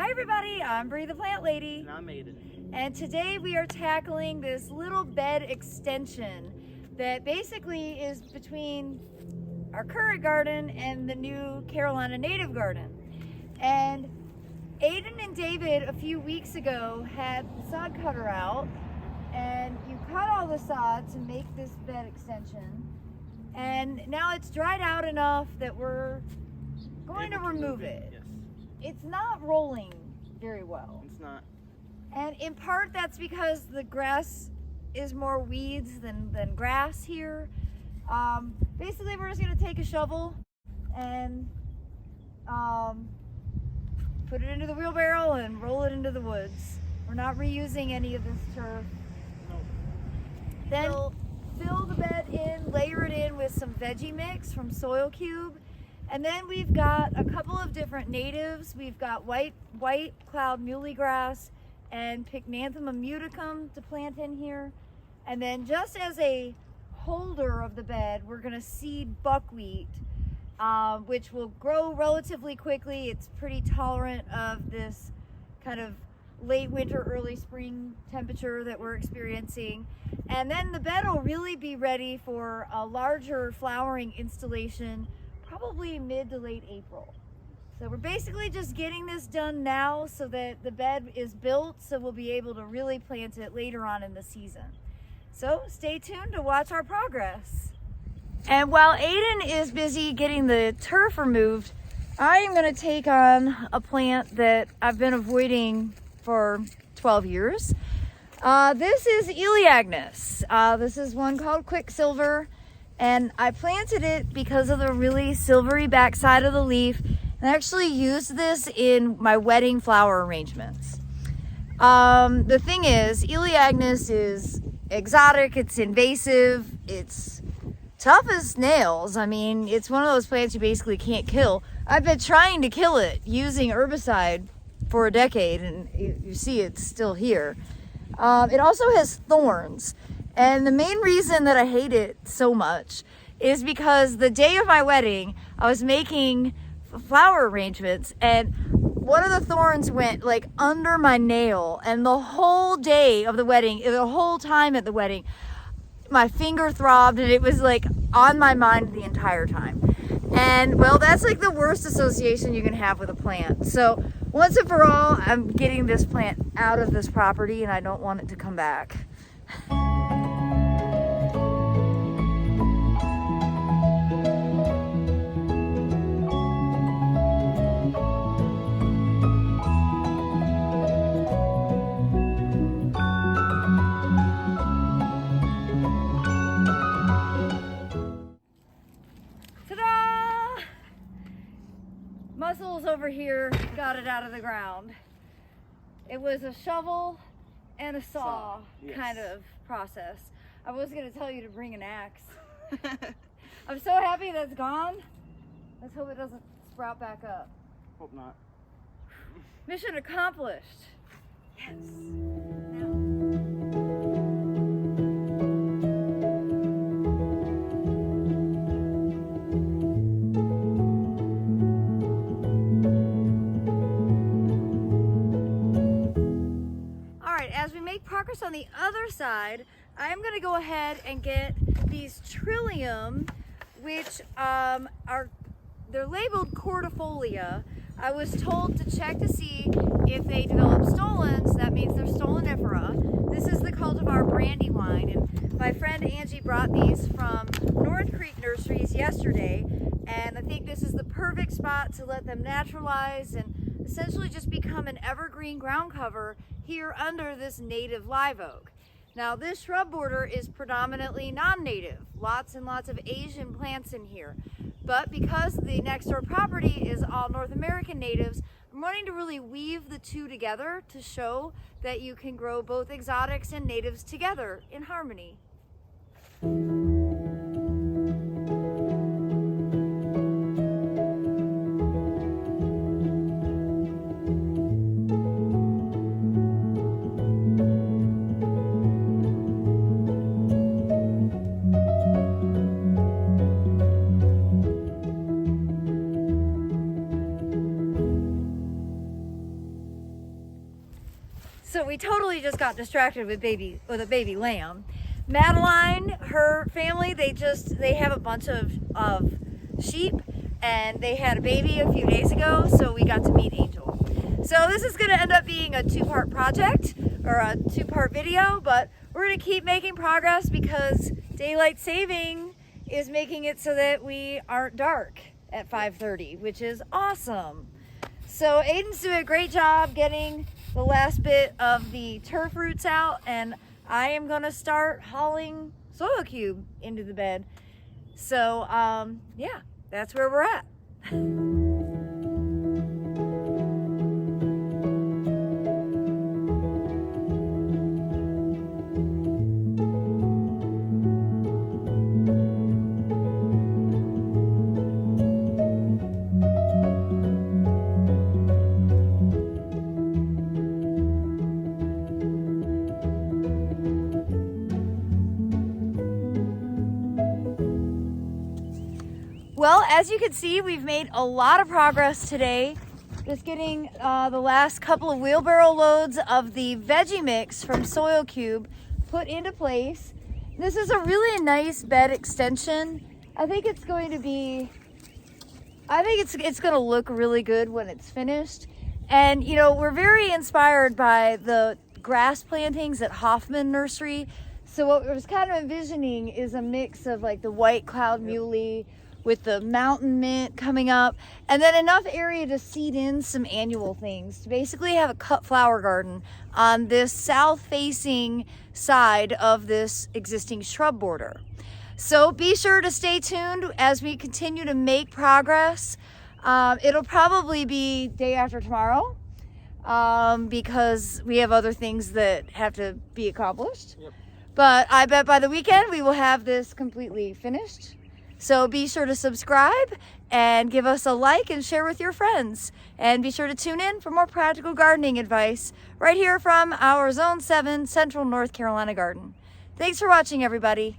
Hi everybody, I'm Bree the Plant Lady. And I'm Aiden. And today we are tackling this little bed extension that basically is between our current garden and the new Carolina native garden. And Aiden and David a few weeks ago had the sod cutter out, and you cut all the sod to make this bed extension. And now it's dried out enough that we're going to remove it. Yes. It's not rolling very well. It's not. And in part that's because the grass is more weeds than grass here. Basically we're just gonna take a shovel and put it into the wheelbarrow and roll it into the woods. We're not reusing any of this turf. No. Then we'll fill the bed in, layer it in with some veggie mix from Soil Cube. And then we've got a couple of different natives. We've got white cloud muley grass and Pycnanthemum muticum to plant in here. And then just as a holder of the bed, we're gonna seed buckwheat, which will grow relatively quickly. It's pretty tolerant of this kind of late winter, early spring temperature that we're experiencing. And then the bed will really be ready for a larger flowering installation probably mid to late April. So we're basically just getting this done now so that the bed is built, so we'll be able to really plant it later on in the season. So stay tuned to watch our progress. And while Aiden is busy getting the turf removed, I am going to take on a plant that I've been avoiding for 12 years. This is Elaeagnus. This is one called Quicksilver. And I planted it because of the really silvery backside of the leaf, and I actually used this in my wedding flower arrangements. The thing is, Elaeagnus is exotic, it's invasive, it's tough as nails. I mean, it's one of those plants you basically can't kill. I've been trying to kill it using herbicide for a decade, and you see it's still here. It also has thorns. And the main reason that I hate it so much is because the day of my wedding, I was making flower arrangements and one of the thorns went like under my nail, and the whole day of the wedding, the whole time at the wedding, my finger throbbed and it was like on my mind the entire time. And well, that's like the worst association you can have with a plant. So once and for all, I'm getting this plant out of this property and I don't want it to come back. Muscles over here got it out of the ground. It was a shovel and a saw yes. kind of process. I was going to tell you to bring an axe. I'm so happy that's gone. Let's hope it doesn't sprout back up. Hope not. Mission accomplished. Yes. Now. As we make progress on the other side, I'm going to go ahead and get these Trillium, which they're labeled cordifolia. I was told to check to see if they develop stolons. That means they're stolonifera. This is the cultivar Brandywine, and my friend Angie brought these from North Creek Nurseries yesterday, and I think this is the perfect spot to let them naturalize and essentially just become an evergreen ground cover here under this native live oak. Now this shrub border is predominantly non-native, lots and lots of Asian plants in here. But because the next door property is all North American natives, I'm wanting to really weave the two together to show that you can grow both exotics and natives together in harmony. So we totally just got distracted with a baby lamb. Madeline, her family, they have a bunch of sheep, and they had a baby a few days ago, so we got to meet Angel. So this is gonna end up being a two-part project, or a two-part video, but we're gonna keep making progress because daylight saving is making it so that we aren't dark at 5:30, which is awesome. So Aiden's doing a great job getting the last bit of the turf roots out, and I am gonna start hauling soil cube into the bed. So yeah, that's where we're at. Well, as you can see, we've made a lot of progress today. Just getting the last couple of wheelbarrow loads of the veggie mix from Soil Cube put into place. This is a really nice bed extension. I think it's going to be, it's going to look really good when it's finished. And you know, we're very inspired by the grass plantings at Hoffman Nursery. So what I was kind of envisioning is a mix of like the white cloud muley with the mountain mint coming up, and then enough area to seed in some annual things to basically have a cut flower garden on this south facing side of this existing shrub border. So be sure to stay tuned as we continue to make progress. It'll probably be day after tomorrow because we have other things that have to be accomplished. Yep. But I bet by the weekend we will have this completely finished. So be sure to subscribe and give us a like and share with your friends. And be sure to tune in for more practical gardening advice right here from our Zone 7 Central North Carolina Garden. Thanks for watching, everybody.